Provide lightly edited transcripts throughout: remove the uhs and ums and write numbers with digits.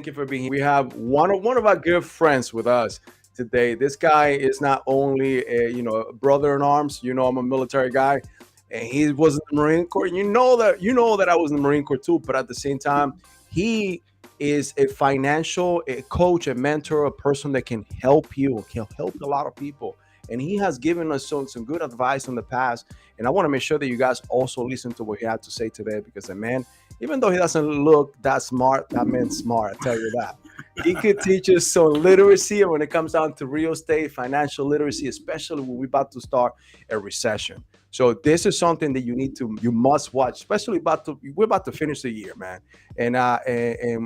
you for being here. We have one of our good friends with us today. This guy is not only a a brother in arms. I'm a military guy, and he was in the Marine Corps. You know that I was in the Marine Corps too. But at the same time, he is a financial a coach, a mentor, a person that can help a lot of people. And he has given us some good advice in the past. And I want to make sure that you guys also listen to what he had to say today because the man, even though he doesn't look that smart, that man's smart. I tell you that. He could teach us some literacy when it comes down to real estate, financial literacy, especially when we're about to start a recession. So this is something that you must watch, especially we're about to finish the year, man, and I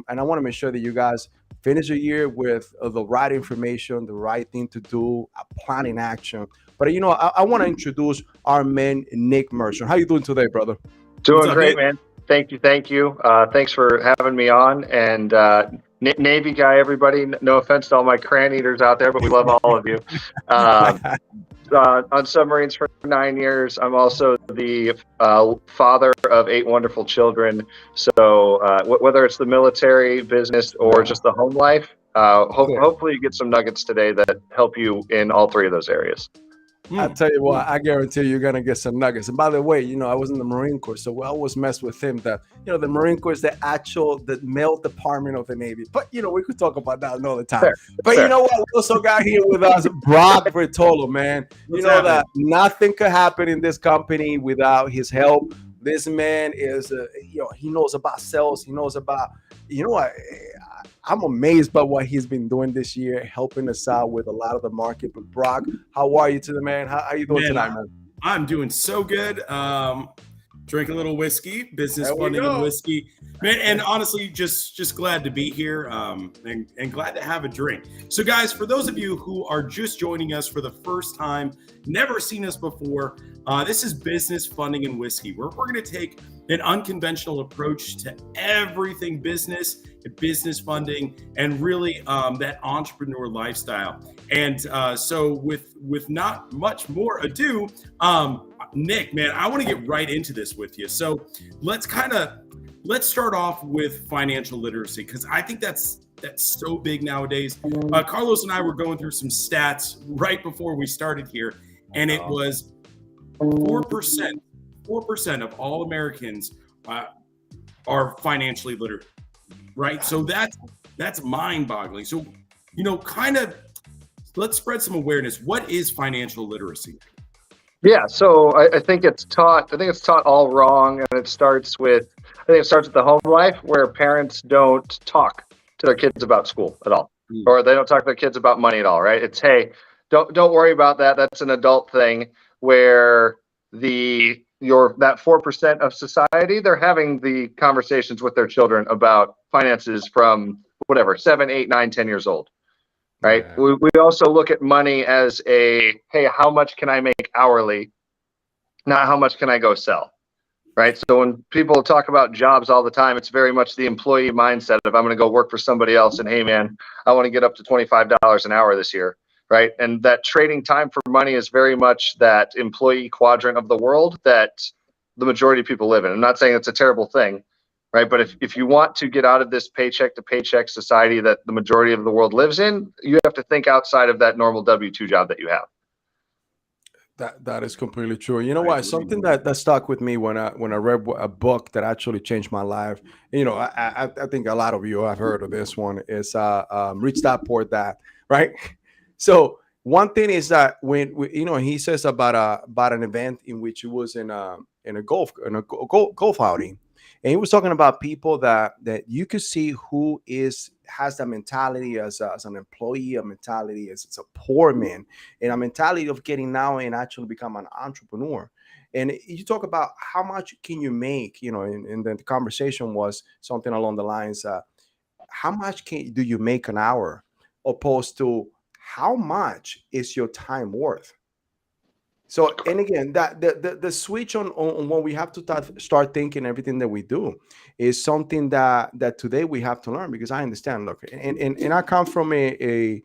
want to make sure that you guys finish the year with the right information, the right thing to do, a plan in action. But I want to introduce our man Nick Mershon. How you doing today, brother? Doing What's up, great, Nick? man. Thank you. Thank you. Thanks for having me on. And Navy guy, everybody, no offense to all my crayon eaters out there, but we love all of you. Um, on submarines for 9 years. I'm also the father of 8 wonderful children. So whether it's the military, business, or Wow. just the home life, Yeah. hopefully you get some nuggets today that help you in all three of those areas. I Hmm. tell you what, I guarantee you're gonna get some nuggets. And by the way, I was in the Marine Corps, so we always mess with him. That the Marine Corps is the male department of the Navy. But we could talk about that another time. Fair, But you fair. know what? We also got here with us Brock Bertolo, man. You What's know happening? that nothing could happen in this company without his help. This man is, he knows about sales. He knows about, what? I'm amazed by what he's been doing this year, helping us out with a lot of the market. But Brock, how are you today, man? How you doing Man, tonight, man? I'm doing so good. Drink a little whiskey, business There we funding and go. whiskey, man. And honestly, just glad to be here, and glad to have a drink. So, guys, for those of you who are just joining us for the first time, never seen us before, this is business funding and whiskey, where we're going to take an unconventional approach to everything business, business funding, and really that entrepreneur lifestyle. And so, with not much more ado, Nick, man, I want to get right into this with you. So let's start off with financial literacy, because I think that's so big nowadays. Carlos and I were going through some stats right before we started here, and it was 4% of all Americans are financially literate, right? So that's mind-boggling. So kind of let's spread some awareness. What is financial literacy? Yeah, so I think it's taught. I think it's taught all wrong, and it starts with. I think it starts with the home life, where parents don't talk to their kids about school at all, Mm. or they don't talk to their kids about money at all. Right? It's hey, don't worry about that. That's an adult thing. Where that 4% of society, they're having the conversations with their children about finances from whatever 7, 8, 9, 10 years old. Right. Yeah. We also look at money as hey, how much can I make hourly, not how much can I go sell. Right. So when people talk about jobs all the time, it's very much the employee mindset of I'm going to go work for somebody else. And hey, man, I want to get up to $25 an hour this year. Right. And that trading time for money is very much that employee quadrant of the world that the majority of people live in. I'm not saying it's a terrible thing. Right. But if you want to get out of this paycheck to paycheck society that the majority of the world lives in, you have to think outside of that normal W-2 job that you have. That is completely true. You know I what? agree. Something that stuck with me when I read a book that actually changed my life. I think a lot of you have heard of this one. Is Rich Dad Poor Dad, right? So one thing is that he says about an event in which he was in a golf outing, and he was talking about people that you could see who has that mentality as an employee, a mentality as a poor man, and a mentality of getting now and actually become an entrepreneur. And you talk about how much can you make, and then the conversation was something along the lines, how much do you make an hour, opposed to how much is your time worth. So, and again, that the switch on what we have to start thinking everything that we do is something that today we have to learn, because I understand. Look, and I come from a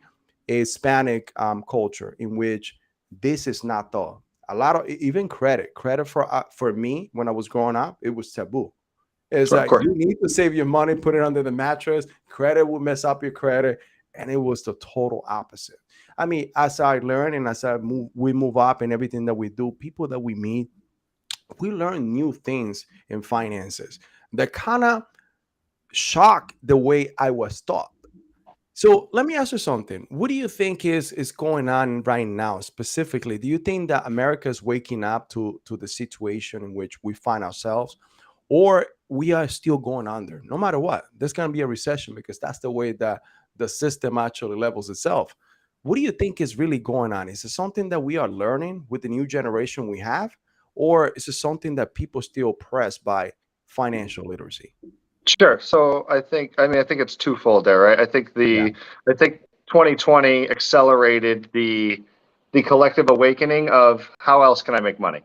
Hispanic culture in which this is not taught. A lot of even credit for me when I was growing up, it was taboo. Is Of that course. you need to save your money, put it under the mattress. Credit will mess up your credit, and it was the total opposite. I mean, as I learn and as we move up in everything that we do, people that we meet, we learn new things in finances that kind of shock the way I was taught. So let me ask you something. What do you think is going on right now specifically? Do you think that America is waking up to the situation in which we find ourselves, or we are still going under? No matter what, there's going to be a recession because that's the way that the system actually levels itself. What do you think is really going on? Is it something that we are learning with the new generation we have, or is it something that people still oppressed by financial literacy? Sure. So I think it's twofold there, right? Yeah. I think 2020 accelerated the collective awakening of how else can I make money,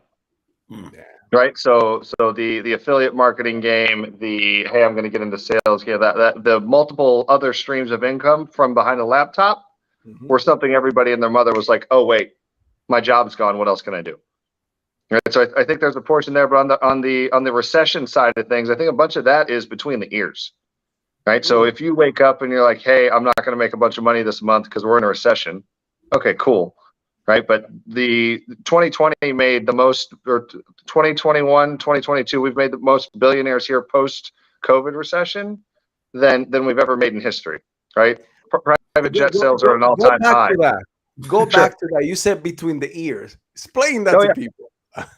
Mm. Yeah. right? So the affiliate marketing game, the hey, I'm going to get into sales, yeah, that the multiple other streams of income from behind a laptop Mhm. were something everybody and their mother was like, oh wait, my job's gone. What else can I do? Right. So I think there's a portion there, but on the recession side of things, I think a bunch of that is between the ears. Right. So Mm. if you wake up and you're like, hey, I'm not going to make a bunch of money this month because we're in a recession. Okay, cool. Right. But the 2020 made the most, or 2021, 2022, we've made the most billionaires here post COVID recession than we've ever made in history. Right. Private jet sales are at an all Go time back high. to that. Go Sure. back to that. You said between the ears. Explain that Oh, to yeah. people.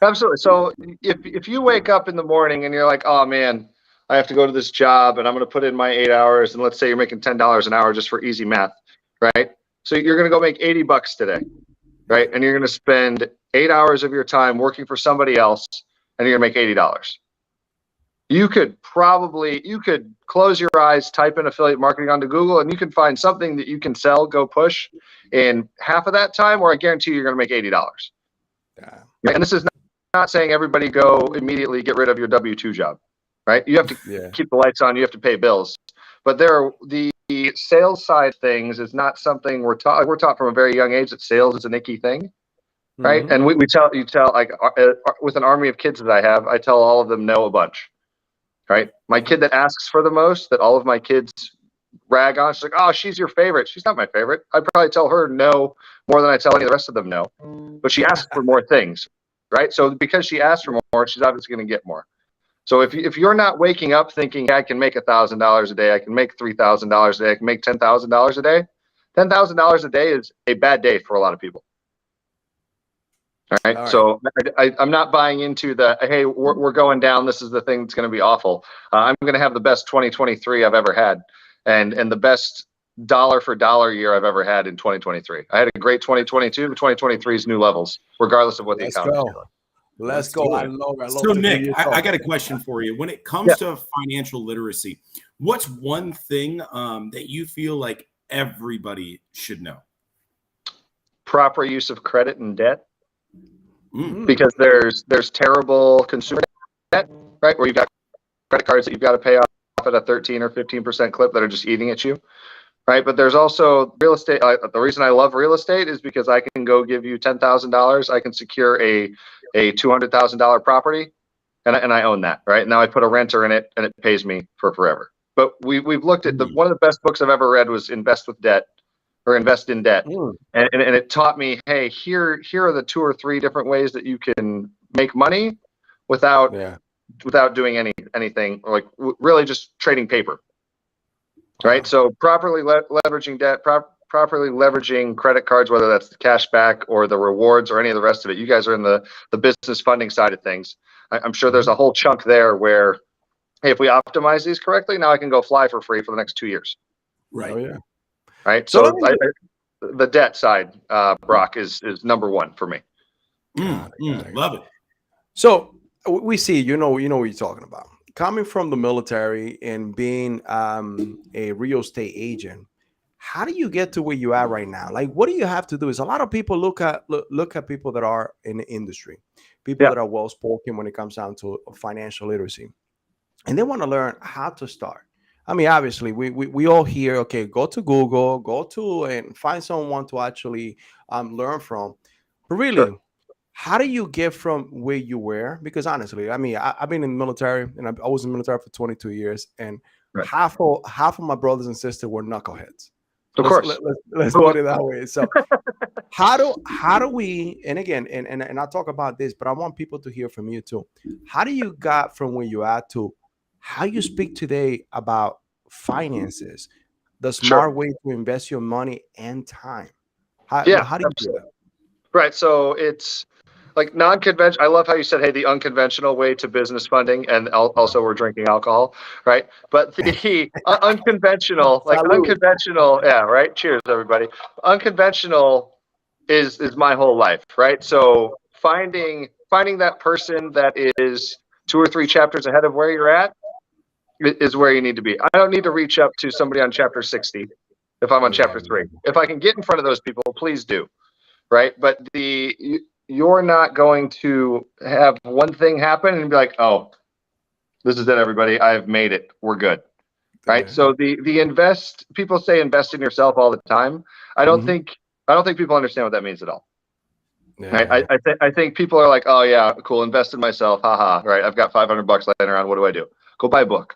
Absolutely. So if you wake up in the morning and you're like, oh man, I have to go to this job and I'm going to put in my 8 hours, and let's say you're making $10 an hour just for easy math, right? So you're going to go make $80 today, right? And you're going to spend 8 hours of your time working for somebody else, and you're going to make $80. You could close your eyes, type in affiliate marketing onto Google, and you can find something that you can sell, go push in half of that time, or I guarantee you're going to make $80. Yeah. Right? And this is not saying everybody go immediately get rid of your W-2 job, right? You have to Yeah. keep the lights on, you have to pay bills. But the sales side of things is not something we're taught from a very young age that sales is an icky thing, right? Mhm. And we tell like with an army of kids that I have, I tell all of them no a bunch, right? My kid that asks for the most, that all of my kids rag on, she's like, oh, she's your favorite. She's not my favorite. I'd probably tell her no more than I tell any of the rest of them no. But she asks for more things, right? So because she asked for more, she's obviously going to get more. So if you're not waking up thinking I can make $1,000 a day, I can make $3,000 a day, I can make $10,000 a day, $10,000 a day is a bad day for a lot of people. All right. All right. So I'm not buying into the hey, we're going down. This is the thing that's going to be awful. I'm going to have the best 2023 I've ever had, and the best dollar for dollar year I've ever had in 2023. I had a great 2022. 2023 is new levels, regardless of what the Let's economy is go. doing. Let's Let's go. do I it. love. I love So, to hear Nick, you I talk. got a question for you. When it Yeah. comes to financial literacy, what's one thing that you feel like everybody should know? Proper use of credit and debt, Mm. Mm. because there's terrible consumer debt, right? Where you've got credit cards that you've got to pay off at a 13 or 15% clip that are just eating at you. Right. But there's also real estate. The reason I love real estate is because I can go give you $10,000. I can secure a $200,000 property, and I own that. Right now, I put a renter in it, and it pays me for forever. But we've looked at Mm. one of the best books I've ever read was Invest with Debt, or Invest in Debt, Mm. and it taught me, hey, here are the 2 or 3 different ways that you can make money without Yeah. doing anything, or like really just trading paper. Right. Wow. So properly leveraging debt, properly leveraging credit cards, whether that's the cash back or the rewards or any of the rest of it. You guys are in the business funding side of things. I'm sure there's Mhm. a whole chunk there where, hey, if we optimize these correctly, now I can go fly for free for the next 2 years. Oh Right. yeah. Right. So let So me. the debt side, Brock, is number one for me. Mm. Got it. Love it. So we see, you know what you're talking about. Coming from the military and being a real estate agent, how do you get to where you are right now? Like, what do you have to do? Is a lot of people look at people that are in the industry, people Yeah. that are well spoken when it comes down to financial literacy, and they want to learn how to start. I mean, obviously, we all hear, okay, go to Google, go to and find someone to actually learn from. But Sure. really, how do you get from where you were? Because honestly, I mean, I've been in the military, and I was in the military for 22 years, and Right. half of my brothers and sisters were knuckleheads. Of course. Let's Well, put it that way. So how do we, and again, and I'll talk about this, but I want people to hear from you too. How do you got from where you at to how you speak today about finances, the sure. smart way to invest your money and time? Yeah, How do you do absolutely. that? Right. So it's like non-conventional. I love how you said, "Hey, the unconventional way to business funding," and also we're drinking alcohol, right? But the unconventional, like Salud. unconventional, yeah, right. Cheers, everybody. Unconventional is my whole life, right? So finding that person that is two or three chapters ahead of where you're at is where you need to be. I don't need to reach up to somebody on chapter 60 if I'm on Yeah. chapter 3. If I can get in front of those people, please do, right? But you're not going to have one thing happen and be like, "Oh, this is it, everybody. I've made it. We're good." Right? Yeah. So the invest people say invest in yourself all the time. I don't Mhm. think I don't think people understand what that means at all. Right? Yeah. I think people are like, "Oh yeah, cool, invest in myself. Haha, right? I've got $500 laying around. What do I do? Go buy a book.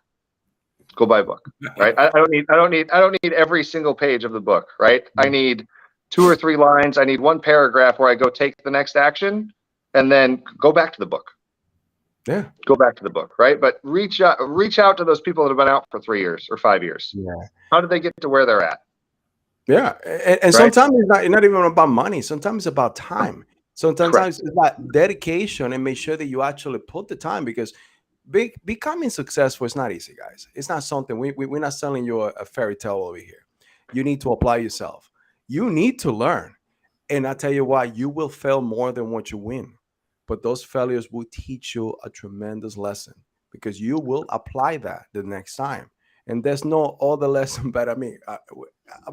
Go buy a book." Right? I don't need every single page of the book, right? I need two or three lines. I need one paragraph where I go take the next action and then go back to the book. Yeah. Go back to the book, right? But reach out to those people that have been out for 3 years or 5 years. Yeah. How did they get to where they're at? Yeah, and Right? sometimes it's not even about money. Sometimes it's about time. Correct. Sometimes it's about dedication and make sure that you actually put the time because becoming successful is not easy, guys. It's not something we're not selling you a fairy tale over here. You need to apply yourself. You need to learn. And I tell you what, you will fail more than what you win. But those failures will teach you a tremendous lesson because you will apply that the next time. And there's no other lesson but I mean,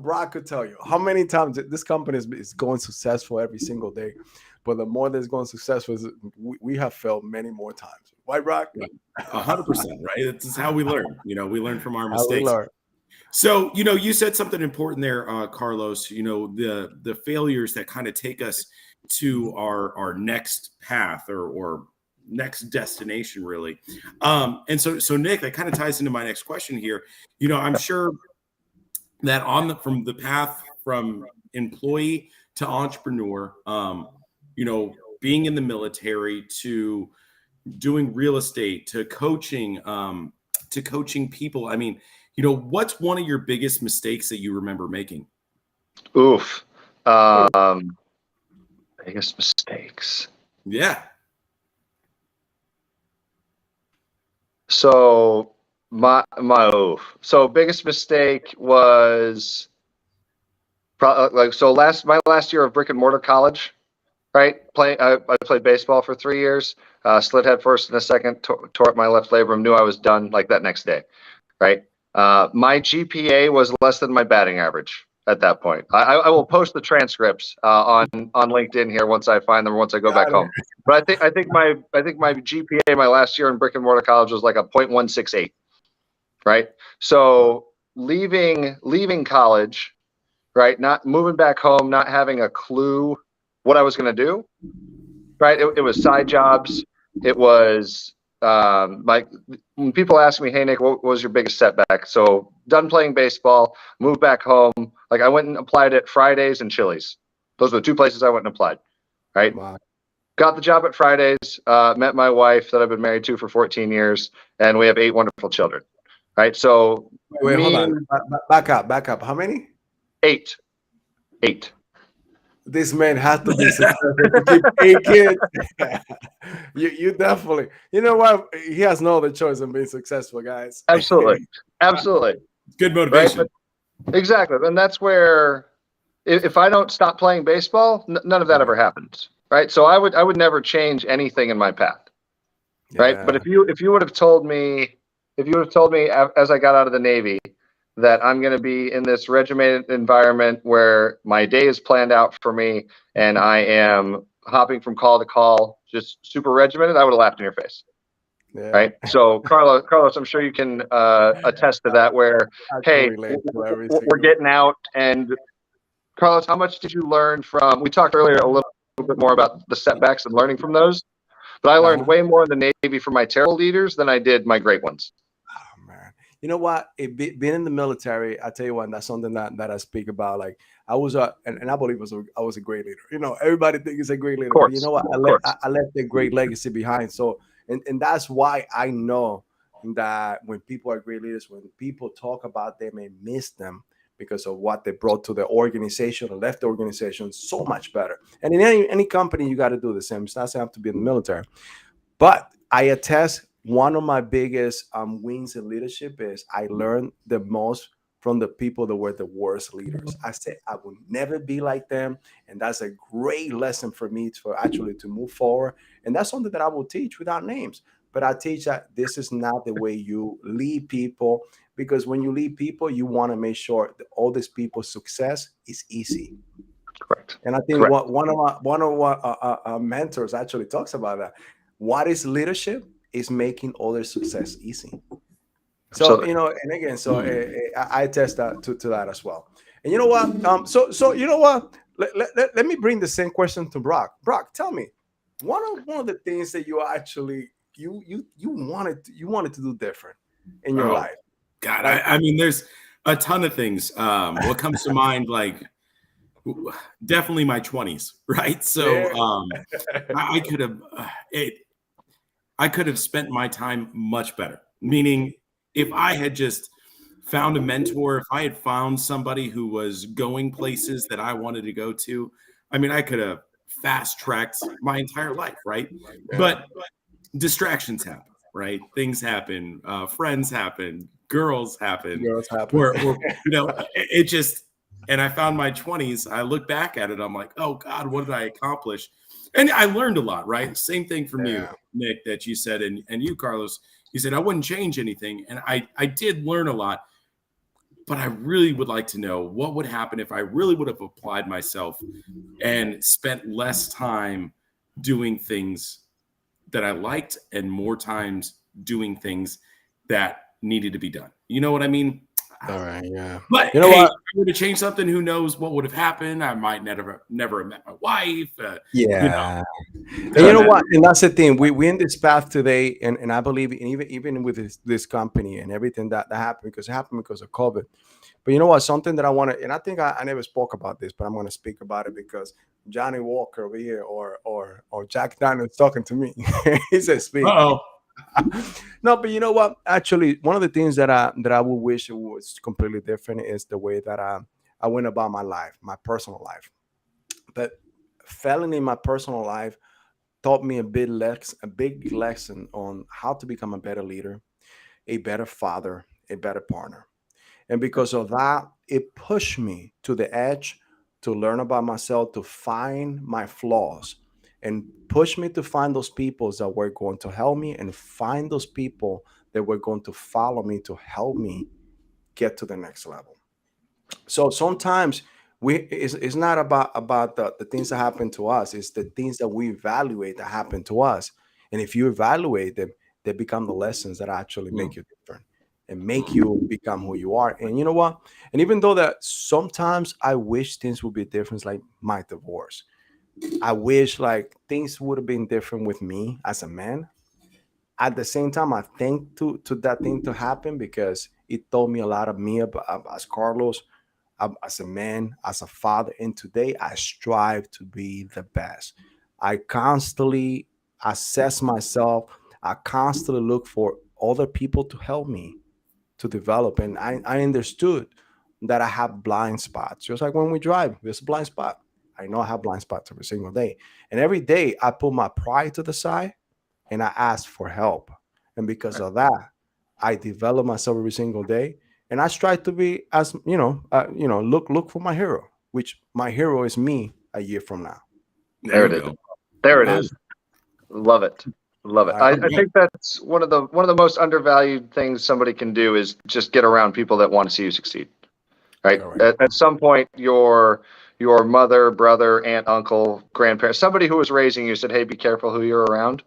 Brock could tell you how many times this company is going successful every single day. But the more that's going successful, we have failed many more times. Why, Brock? 100%, right? This is how we learn. We learn from our How we mistakes. learn. So, you said something important there, Carlos. The failures that kind of take us to our next path or next destination, really. And so Nick, that kind of ties into my next question here. I'm sure that from the path from employee to entrepreneur, being in the military to doing real estate to coaching people. I mean, what's one of your biggest mistakes that you remember making? Oof. Um, biggest mistakes. Yeah. So my oof. So biggest mistake was probably my last year of brick and mortar college, right? I played baseball for 3 years. Slid head first in a second, tore up my left labrum. Knew I was done like that next day, right? My GPA was less than my batting average at that point. I will post the transcripts on LinkedIn here once I find them, once I go back Got it. home. But I think my GPA my last year in brick and mortar college was like a .168, right? So leaving college, right? Not moving back home, not having a clue what I was going to do, right? It was side jobs. It was like when people ask me, "Hey Nick, what was your biggest setback?" So done playing baseball, moved back home. Like I went and applied at Fridays and Chili's. Those were the two places I went and applied. Right. Wow. Got the job at Fridays. Met my wife that I've been married to for 14 years, and we have 8 wonderful children. Right. So Wait, hold on. Back up. How many? 8. 8. This man has to be successful to keep 8 kids. You definitely. You know what? He has no other choice than being successful, guys. Absolutely. Absolutely. Good Right. motivation. Exactly. And that's where if I don't stop playing baseball, none of that ever happens. Right. So I would never change anything in my path. Right. But Yeah. if you would have told me as I got out of the Navy that I'm going to be in this regimented environment where my day is planned out for me and I am hopping from call to call, just super regimented, I would have laughed in your face. Yeah. Right. So Carlos, I'm sure you can attest to that where, I can hey, relate to every we're single. getting out. And Carlos, how much did you learn from, we talked earlier a little bit more about the setbacks and learning from those. But I learned Uh-huh. way more in the Navy from my terrible leaders than I did my great ones. Oh, man. You know what? Being in the military, I tell you what, that's something that I speak about. Like I was and I believe I was a great leader. You know, everybody thinks it's a great Of leader, but you course, know what? of course. I left a great legacy behind. So and that's why I know that when people are great leaders, when people talk about them and miss them because of what they brought to the organization or left the organization, so much better. And in any company, you got to do the same. It's not saying have to be in the military. But I attest one of my biggest wins in leadership is I learned the most from the people that were the worst leaders. I said I will never be like them, and that's a great lesson for me for actually to move forward. And that's something that I will teach without names. But I teach that this is not the way you lead people, because when you lead people, you want to make sure that all these people's success is easy. Correct. And I think Correct. one of our mentors actually talks about that. What is leadership? Is making other success easy. So Absolutely. you know, and again, so Hmm. I attest that to that as well. And you know what? So you know what? Let me bring the same question to Brock. Brock, tell me, one of the things that you actually you wanted to do different in your Oh life, God, like I mean, there's a ton of things. What comes to mind, like definitely my 20s, right? So yeah, I could have it. I could have spent my time much better. Meaning, if I had just found a mentor, if I had found somebody who was going places that I wanted to go to, I mean, I could have fast tracked my entire life, right? yeah, But distractions happen, right? Things happen, friends happen, girls happen, girls happen. or it just. And I found my 20s. I look back at it. I'm like, oh God, what did I accomplish? And I learned a lot, right? Same thing from you, Yeah, Nick, that you said, and you, Carlos. You said I wouldn't change anything, and I did learn a lot. But I really would like to know what would happen if I really would have applied myself and spent less time doing things that I liked and more times doing things that needed to be done. You know what I mean? all right, yeah. But You know hey, if what? I would have changed something, who knows what would have happened? I might never have met my wife. Yeah. And you Could know have. what? And that's the thing. We in this path today, and I believe, and even with this company and everything that happened, because it happened because of COVID. But you know what? Something that I want to, and I think I never spoke about this, but I'm going to speak about it because Johnny Walker over here or Jack Daniels talking to me. He said, "Speak." Uh-oh. No, but you know what? Actually, one of the things that I would wish it was completely different is the way that I went about my life, my personal life. But failing in my personal life taught me a big lesson on how to become a better leader, a better father, a better partner. And because of that, it pushed me to the edge to learn about myself, to find my flaws, and push me to find those people that were going to help me and find those people that were going to follow me to help me get to the next level. So sometimes it's not about the things that happen to us, it's the things that we evaluate that happen to us. And if you evaluate them, they become the lessons that actually Hmm. make you different and make you become who you are. And you know what? And even though that sometimes I wish things would be different, like my divorce, I wish like things would have been different with me as a man. At the same time, I think to that thing to happen because it told me a lot of me about as Carlos, as a man, as a father. And today I strive to be the best. I constantly assess myself. I constantly look for other people to help me to develop. And I understood that I have blind spots. Just like when we drive, there's a blind spot. I know I have blind spots every single day. And every day I put my pride to the side and I ask for help. And because of that, I develop myself every single day. And I strive to be as look for my hero, which my hero is me a year from now. There There you it is. go. There it Nice. is. Love it. Love it. All I, right. All I right. think that's one of the most undervalued things somebody can do is just get around people that want to see you succeed. Right. Correct. At some point, your mother, brother, aunt, uncle, grandparent, somebody who was raising you said, "Hey, be careful who you're around."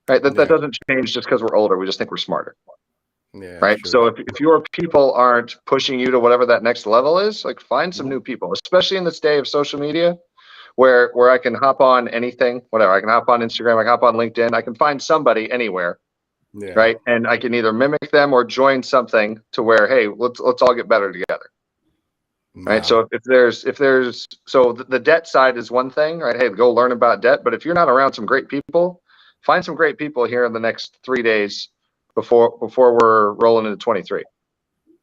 Right. That Yeah. doesn't change just because we're older. We just think we're smarter. Yeah. Right. Sure. So if your people aren't pushing you to whatever that next level is, like find some Mhm. new people, especially in this day of social media where I can hop on anything, whatever. I can hop on Instagram, I can hop on LinkedIn, I can find somebody anywhere, Yeah. right? And I can either mimic them or join something to where, hey, let's all get better together. Right. Wow. So so the debt side is one thing, right? Hey, go learn about debt. But if you're not around some great people, find some great people here in the next 3 days before we're rolling into 23.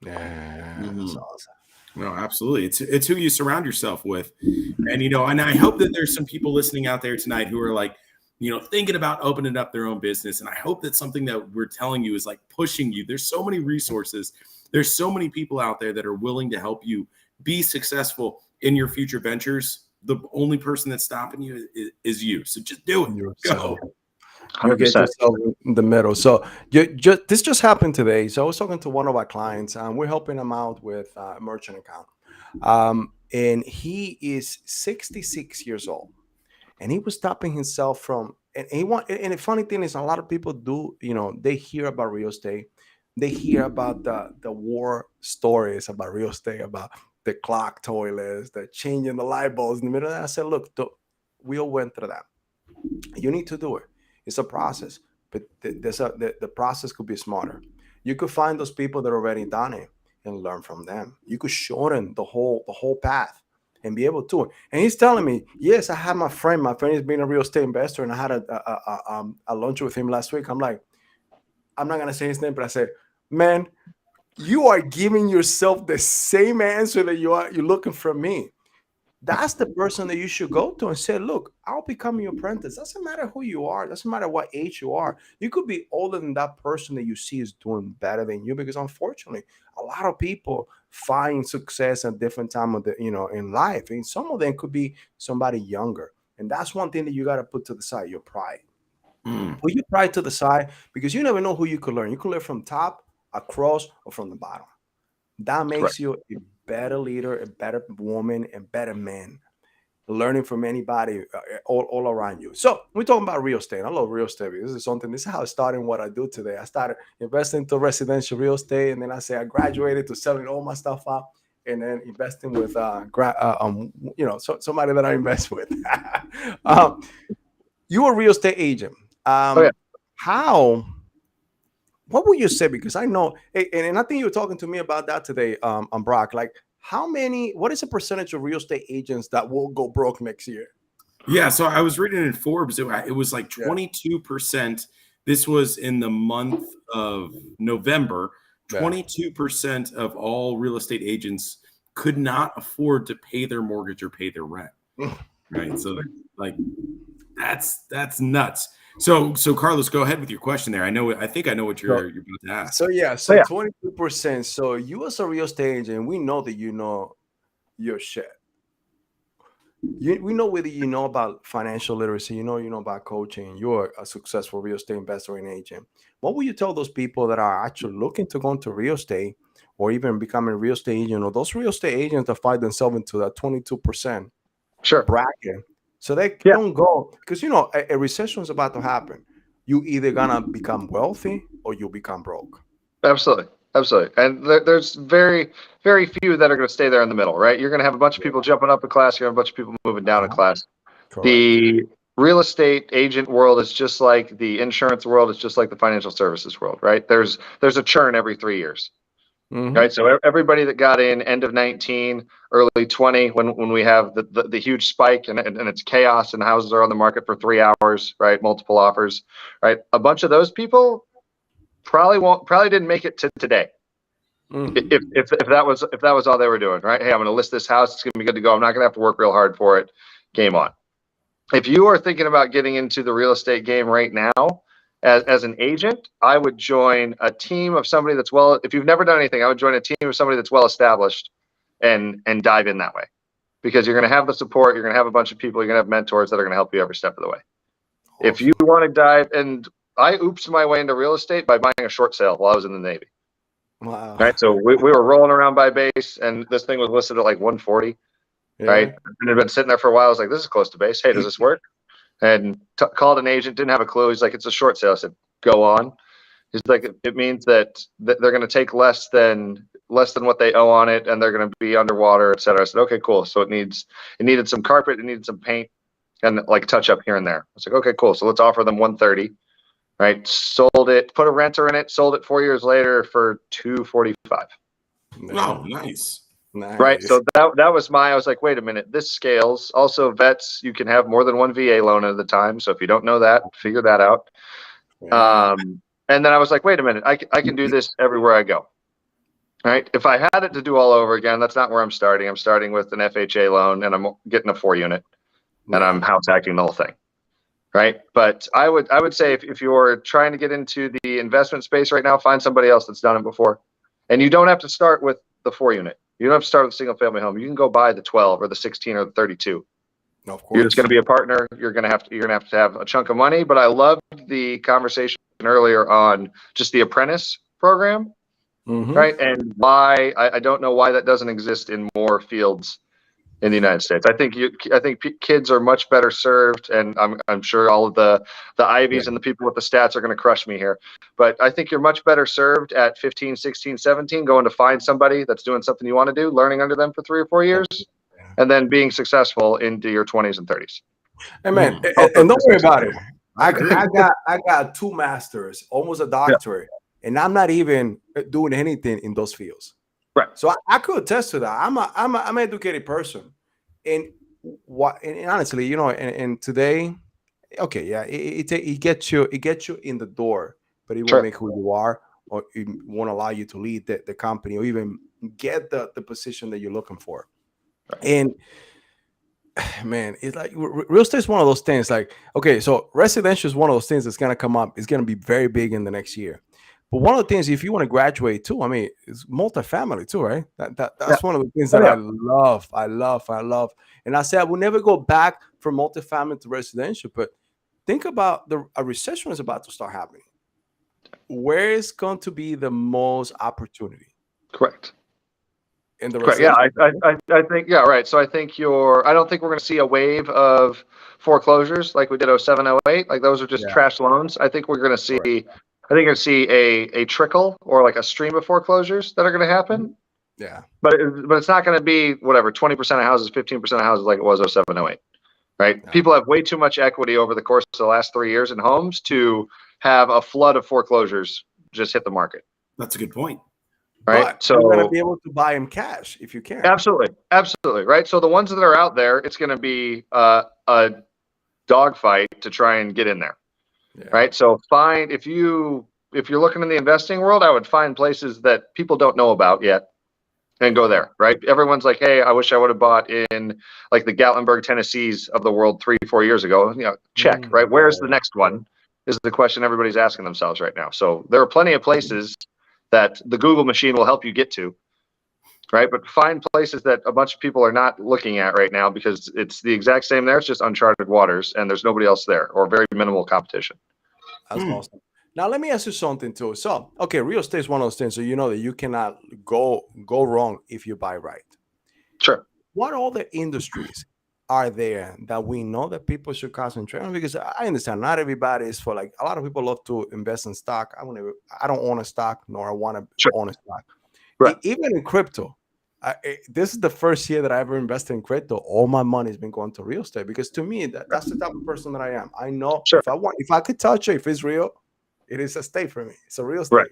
Yeah, that's Mhm. awesome. No, absolutely. It's who you surround yourself with. And and I hope that there's some people listening out there tonight who are like, thinking about opening up their own business. And I hope that something that we're telling you is like pushing you. There's so many resources. There's so many people out there that are willing to help you be successful in your future ventures. The only person that's stopping you is you. So just do it. Yourself. Go. You get 100%. yourself in the middle. So this just happened today. So I was talking to one of our clients, and we're helping him out with a merchant account. And he is 66 years old, and he was stopping himself from. And And the funny thing is, a lot of people do. They hear about real estate. They hear about the war stories about real estate, about the clock toilets, the changing the light bulbs in the middle. And I said, look, we all went through that. You need to do it. It's a process, but the process could be smarter. You could find those people that already done it and learn from them. You could shorten the whole path and be able to. And he's telling me, yes, I have my friend. My friend is being a real estate investor, and I had a lunch with him last week. I'm like, I'm not gonna say his name, but I said, man, you are giving yourself the same answer that you're looking from me. That's the person that you should go to and say, look, I'll become your apprentice. Doesn't matter who you are, doesn't matter what age you are. You could be older than that person that you see is doing better than you, because unfortunately, a lot of people find success at different time of in life. And some of them could be somebody younger. And that's one thing that you got to put to the side, your pride. Mm, Put your pride to the side, because you never know who you could learn. You could learn from top, across, or from the bottom. That Correct. makes you a better leader, a better woman, and better man, learning from anybody all around you. So we're talking about real estate. I love real estate. This is how I started what I do today. I started investing into residential real estate, and then I graduated to selling all my stuff up, and then investing with somebody that I invest with. um, you're a real estate agent. Oh yeah. How? What would you say? Because I know, and I think you were talking to me about that today, Brock. Like, what is the percentage of real estate agents that will go broke next year? yeah. So I was reading in Forbes, it was like Yeah. 22%. This was in the month of November. Yeah. 22% of all real estate agents could not afford to pay their mortgage or pay their rent. Right. So like that's nuts. So Carlos, go ahead with your question there. I think I know what you're about to ask. So yeah, Oh so yeah. 22%. So you as a real estate agent, we know that you know your shit. We know whether you know about financial literacy, you know about coaching. You're a successful real estate investor and agent. What would you tell those people that are actually looking to go into real estate, or even becoming a real estate agent, or those real estate agents that find themselves into that 22% Sure. bracket, so they Yeah. don't go, because a recession is about to happen. You either gonna become wealthy or you become broke. Absolutely. Absolutely. And there's very, very few that are going to stay there in the middle, right? You're going to have a bunch of people jumping up a class. You're going to have a bunch of people moving down a Uh-huh. class. Correct. The real estate agent world is just like the insurance world. It's just like the financial services world, right? There's a churn every 3 years, Mhm. right? So everybody that got in end of 19, early 20, when we have the huge spike and it's chaos and houses are on the market for 3 hours, right? Multiple offers, right? A bunch of those people probably didn't make it to today. Mhm. If that was all they were doing, right? Hey, I'm going to list this house. It's going to be good to go. I'm not going to have to work real hard for it. Game on. If you are thinking about getting into the real estate game right now, as an agent, I would join a team of somebody that's if you've never done anything, I would join a team of somebody that's well established and dive in that way, because you're going to have the support. You're going to have a bunch of people. You're going to have mentors that are going to help you every step of the way. If you want to dive, and I oopsed my way into real estate by buying a short sale while I was in the Navy. Wow. Right. So we were rolling around by base, and this thing was listed at like 140. Yeah. Right. And it had been sitting there for a while. I was like, this is close to base. Hey, does this work? And called an agent, didn't have a clue. He's like, it's a short sale. I said, go on. He's like, it means that they're going to take less than less than what they owe on it, and they're going to be underwater, et cetera. I said, okay, cool. So it needed some carpet, it needed some paint, and like touch up here and there. I was like, okay, cool. So let's offer them 130. Right, sold it, put a renter in it, sold it 4 years later for 245. Oh, nice. Right, so that was I was like, wait a minute, this scales. Also, vets, you can have more than one VA loan at a time. So if you don't know that, figure that out. Yeah. And then I was like, wait a minute, I can do this everywhere I go. Right, if I had it to do all over again, that's not where I'm starting. I'm starting with an FHA loan, and I'm getting a 4-unit, and I'm house hacking the whole thing. Right, but I would say if you're trying to get into the investment space right now, find somebody else that's done it before, and you don't have to start with the 4-unit. You don't have to start with a single family home. You can go buy the 12 or the 16 or the 32. No, of course. You're just going to be a partner. You're going to have to have a chunk of money. But I loved the conversation earlier on just the apprentice program, right? And why I don't know why that doesn't exist in more fields in the United States. I think kids are much better served, and I'm sure all of the Ivies and the people with the stats are going to crush me here. But I think you're much better served at 15, 16, 17, going to find somebody that's doing something you want to do, learning under them for 3 or 4 years, and then being successful into your 20s and 30s. Hey man, and don't worry about it. I got 2 masters, almost a doctorate, and I'm not even doing anything in those fields. Right. So I could attest to that. I'm an educated person, and honestly, you know, and today, okay, yeah, it gets you in the door, but it won't make who you are, or it won't allow you to lead the company, or even get the position that you're looking for. Right. And man, it's like real estate is one of those things. Like, okay, so residential is one of those things that's gonna come up. It's gonna be very big in the next year. But one of the things, if you want to graduate too, I mean, it's multifamily too, right? That's one of the things that I love. And I say I will never go back from multifamily to residential. But think about a recession is about to start happening. Where is going to be the most opportunity? Correct. In the residential. Yeah, I think right. So I think I don't think we're going to see a wave of foreclosures like we did 07, 08. Like those are just trash loans. I think we're going to see. Correct. I think you're going to see a trickle or like a stream of foreclosures that are going to happen. Yeah. But it's not going to be whatever, 20% of houses, 15% of houses like it was 07, 08. Right? No. People have way too much equity over the course of the last 3 years in homes to have a flood of foreclosures just hit the market. That's a good point. Right. But so you're going to be able to buy them cash if you can. Absolutely. Absolutely. Right. So the ones that are out there, it's going to be a dogfight to try and get in there. Yeah. Right. So if you're looking in the investing world, I would find places that people don't know about yet and go there. Right. Everyone's like, hey, I wish I would have bought in like the Gatlinburg, Tennessee's of the world 3-4 years ago. You know, check. Right. Where's the next one is the question everybody's asking themselves right now. So there are plenty of places that the Google machine will help you get to. Right. But find places that a bunch of people are not looking at right now because it's the exact same there. It's just uncharted waters and there's nobody else there or very minimal competition. That's awesome. Now, let me ask you something too. So, okay, real estate is one of those things. So, you know that you cannot go wrong if you buy right. Sure. What other industries are there that we know that people should concentrate on? Because I understand not everybody is for like, a lot of people love to invest in stock. I don't own a stock, nor I want to own a stock. Right. Even in crypto. This is the first year that I ever invested in crypto. All my money has been going to real estate because to me, that's the type of person that I am. I know if I could touch it, if it's real, it is a estate for me. It's a real estate. Right.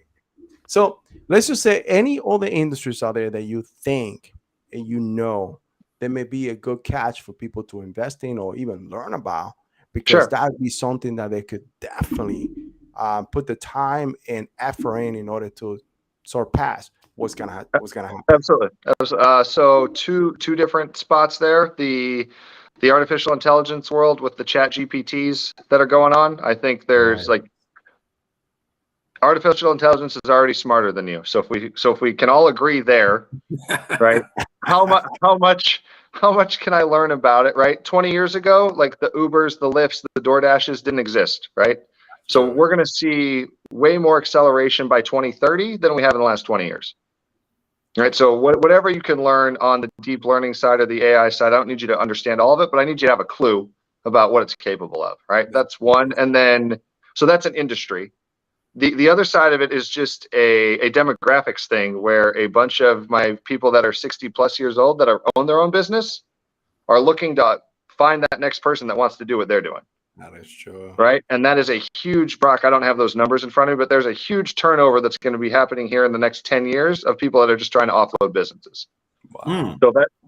So let's just say any other industries out there that you think and you know there may be a good catch for people to invest in or even learn about, because that would be something that they could definitely put the time and effort in order to surpass what's gonna happen. Absolutely. So two different spots there. The artificial intelligence world with the chat GPTs that are going on. I think there's like artificial intelligence is already smarter than you. So if we can all agree there, right? How much can I learn about it? Right? 20 years ago, like the Ubers, the Lyfts, the DoorDashes didn't exist, right? So we're going to see way more acceleration by 2030 than we have in the last 20 years. Right. So whatever you can learn on the deep learning side or the AI side, I don't need you to understand all of it, but I need you to have a clue about what it's capable of. Right. That's one. And then, so that's an industry. The other side of it is just a demographics thing where a bunch of my people that are 60 plus years old that own their own business are looking to find that next person that wants to do what they're doing. That is true. Right. And that is a huge, Brock. I don't have those numbers in front of me, but there's a huge turnover that's going to be happening here in the next 10 years of people that are just trying to offload businesses. Wow.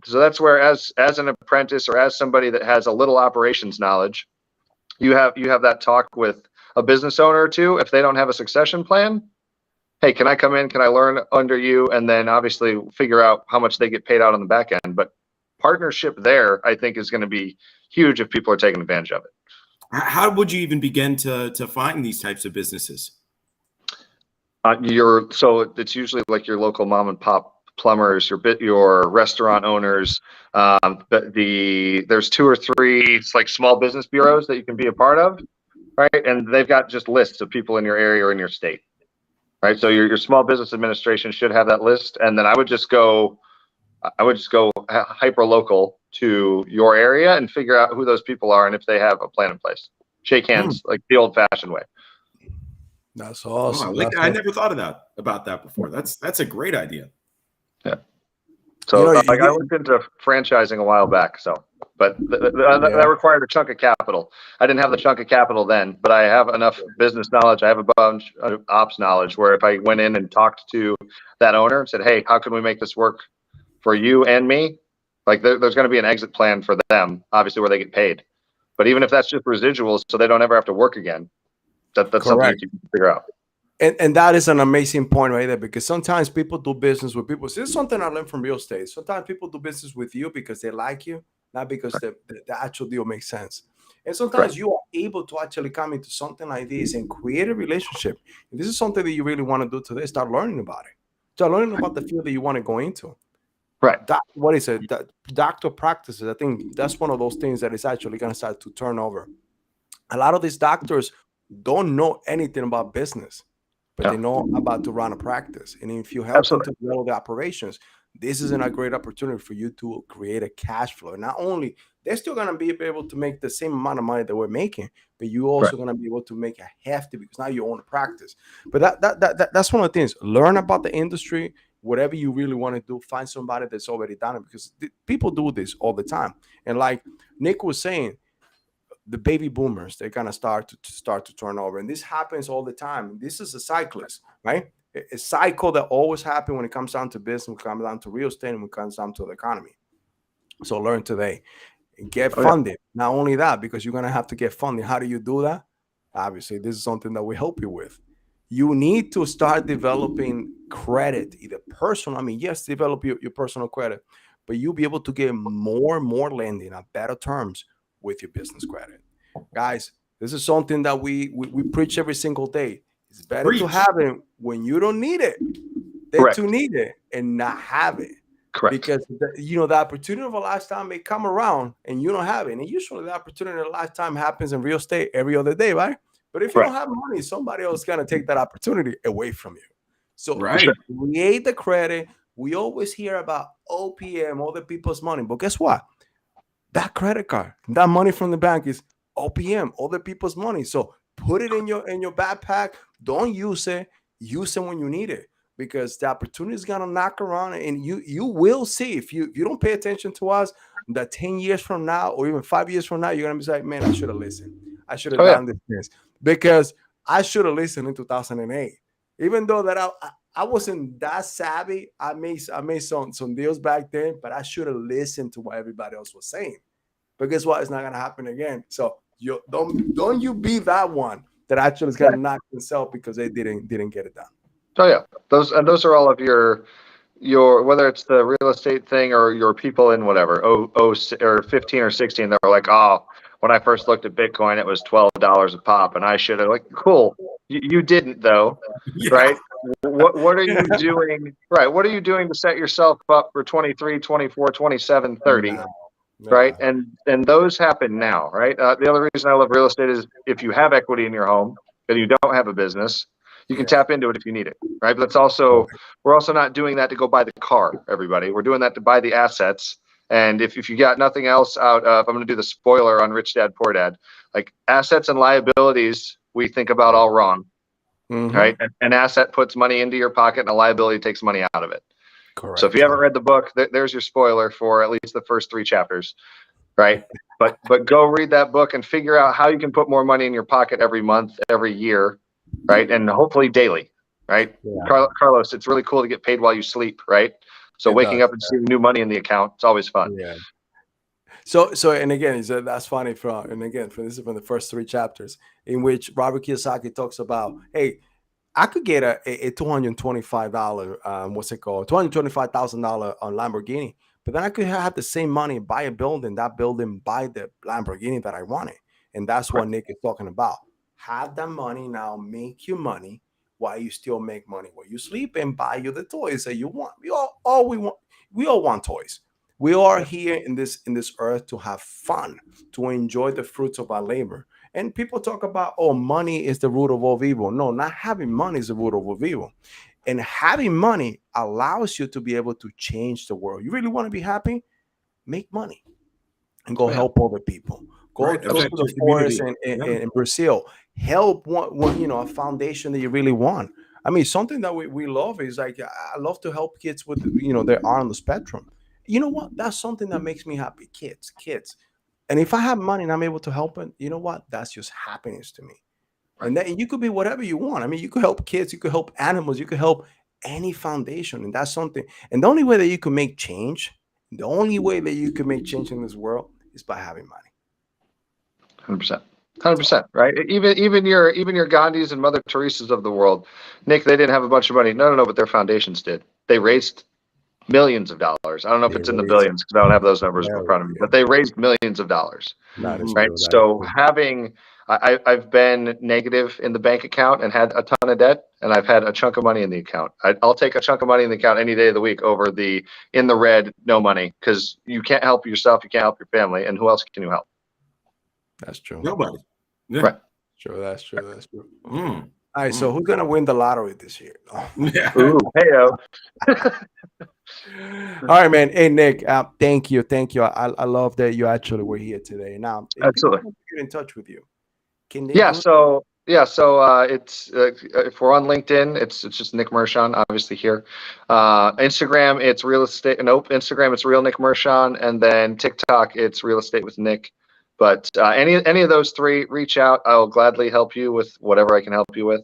So that's where as an apprentice or as somebody that has a little operations knowledge, you have that talk with a business owner or two. If they don't have a succession plan, hey, can I come in? Can I learn under you? And then obviously figure out how much they get paid out on the back end. But partnership there, I think, is going to be huge if people are taking advantage of it. How would you even begin to find these types of businesses? So it's usually like your local mom and pop plumbers, your restaurant owners. But there's 2 or 3 like small business bureaus that you can be a part of, right? And they've got just lists of people in your area or in your state, right? So your small business administration should have that list, and then I would just go hyper local to your area and figure out who those people are and if they have a plan in place. Shake hands like the old fashioned way. That's awesome. I like that. I never thought about that before. That's a great idea. Yeah. So I looked into franchising a while back. But that required a chunk of capital. I didn't have the chunk of capital then, but I have enough business knowledge. I have a bunch of ops knowledge where if I went in and talked to that owner and said, hey, how can we make this work for you and me? Like there's going to be an exit plan for them, obviously, where they get paid. But even if that's just residuals, so they don't ever have to work again, that's something you can figure out. And that is an amazing point right there, because sometimes people do business with people. This is something I learned from real estate. Sometimes people do business with you because they like you, not because the actual deal makes sense. And sometimes you are able to actually come into something like this and create a relationship. If this is something that you really want to do today, start learning about it. Start learning about the field that you want to go into. Right. What is it? Doctor practices. I think that's one of those things that is actually going to start to turn over. A lot of these doctors don't know anything about business, but they know about to run a practice. And if you help them to develop the operations, this is a great opportunity for you to create a cash flow. Not only they're still going to be able to make the same amount of money that we're making, but you also going to be able to make a hefty, because now you own a practice. But that's one of the things. Learn about the industry. Whatever you really want to do, find somebody that's already done it, because people do this all the time. And like Nick was saying, the baby boomers, they're gonna start to turn over, and this happens all the time. This is a cyclist, right? A cycle that always happens when it comes down to business, when it comes down to real estate, and when it comes down to the economy. So learn today and get funded. Not only that, because you're gonna have to get funding. How do you do that? Obviously, this is something that we help you with. You need to start developing credit, either personal. I mean, yes, develop your personal credit, but you'll be able to get more and more lending at better terms with your business credit. Guys, this is something that we preach every single day. It's better to have it when you don't need it than to need it and not have it. Correct. Because the opportunity of a lifetime may come around and you don't have it. And usually the opportunity of a lifetime happens in real estate every other day, right? But if you don't have money, somebody else is going to take that opportunity away from you. So create the credit. We always hear about OPM, other people's money. But guess what? That credit card, that money from the bank is OPM, other people's money. So put it in your backpack. Don't use it. Use it when you need it, because the opportunity is going to knock around, and you will see, if you don't pay attention to us, that 10 years from now or even 5 years from now, you're going to be like, man, I should have listened. I should have done this. Because I should have listened in 2008. Even though that I wasn't that savvy, I made some deals back then, but I should have listened to what everybody else was saying. But guess what? It's not gonna happen again. So don't you be that one that actually is gonna knock themselves because they didn't get it done. Oh yeah, those are all of your whether it's the real estate thing or your people in whatever or 15 or 16, they're like, oh, when I first looked at Bitcoin, it was $12 a pop, and I should have, like, cool. You didn't though, right? What are you doing? Right. What are you doing to set yourself up for 23, 24, 27, 30? Right. And those happen now, right? The other reason I love real estate is if you have equity in your home and you don't have a business, you can tap into it if you need it. Right. But we're also not doing that to go buy the car, everybody. We're doing that to buy the assets. And if you got nothing else out of, I'm going to do the spoiler on Rich Dad, Poor Dad, like assets and liabilities, we think about all wrong. Mhm. right? An asset puts money into your pocket and a liability takes money out of it. Correct. So if you haven't read the book, there's your spoiler for at least the first 3 chapters, right? But go read that book and figure out how you can put more money in your pocket every month, every year, right? And hopefully daily, right? Yeah. Carlos, it's really cool to get paid while you sleep, right? So It waking does. up and seeing new money in the account, it's always fun. Yeah. So and again, he said that's funny and again, this is from the first 3 chapters in which Robert Kiyosaki talks about, hey, I could get a $225 what's it called, $225,000 on Lamborghini, but then I could have the same money, buy a building, that building, buy the Lamborghini that I wanted, and that's what Nick is talking about. Have that money now, make you money while you still make money while you sleep, and buy you the toys that you want. We all want toys. We are here in this earth to have fun, to enjoy the fruits of our labor. And people talk about, oh, money is the root of all evil. No, not having money is the root of all evil. And having money allows you to be able to change the world. You really want to be happy? Make money and go help other people. Go, Right. go to Affect your the forest community. in Brazil. Help one, a foundation that you really want. I mean, something that we love is like, I love to help kids with, they are on the spectrum. You know what? That's something that makes me happy. Kids. And if I have money and I'm able to help it, you know what? That's just happiness to me. And then you could be whatever you want. I mean, you could help kids, you could help animals, you could help any foundation. And that's something. And the only way that you can make change, the only way that you can make change in this world is by having money. 100%. 100%, right? Even your Gandhis and Mother Teresa's of the world, Nick, they didn't have a bunch of money. No, but their foundations did. They raised millions of dollars. I don't know if it's in the billions because I don't have those numbers in front of me, but they raised millions of dollars, That is right? true. So I've been negative in the bank account and had a ton of debt, and I've had a chunk of money in the account. I'll take a chunk of money in the account any day of the week over the in the red, no money, because you can't help yourself, you can't help your family, and who else can you help? That's true. Nobody. Yeah. Right. True. That's true. That's true. Mm. All right. So who's gonna win the lottery this year? Yeah. Ooh, heyo. All right, man. Hey, Nick. Thank you. I love that you actually were here today. Now, if Absolutely. people want to get in touch with you, can they? Yeah. do- So it's if we're on LinkedIn, it's just Nick Mershon, obviously here. Instagram, it's real estate. Nope. Instagram, it's real Nick Mershon, and then TikTok, it's real estate with Nick. But any of those 3, reach out. I'll gladly help you with whatever I can help you with.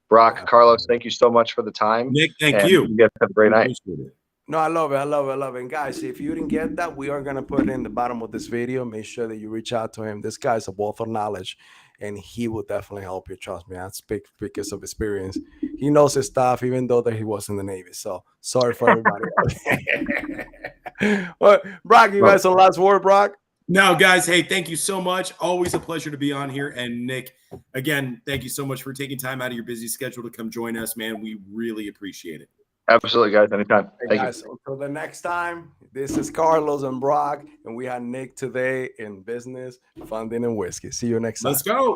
Brock, Carlos, thank you so much for the time. Nick, thank and you. You guys have a great I night. appreciate it. No, I love it. And guys, if you didn't get that, we are gonna put it in the bottom of this video. Make sure that you reach out to him. This guy's a wealth of knowledge, and he will definitely help you. Trust me, I speak because of experience. He knows his stuff, even though that he was in the Navy. So sorry for everybody else. Well, Brock, you guys some last word, Brock? No, guys, hey, thank you so much. Always a pleasure to be on here. And Nick, again, thank you so much for taking time out of your busy schedule to come join us, man. We really appreciate it. Absolutely, guys. Anytime. Hey, Thank guys, until the next time, this is Carlos and Brock, and we had Nick today in business, funding, and whiskey. See you next time. Let's go.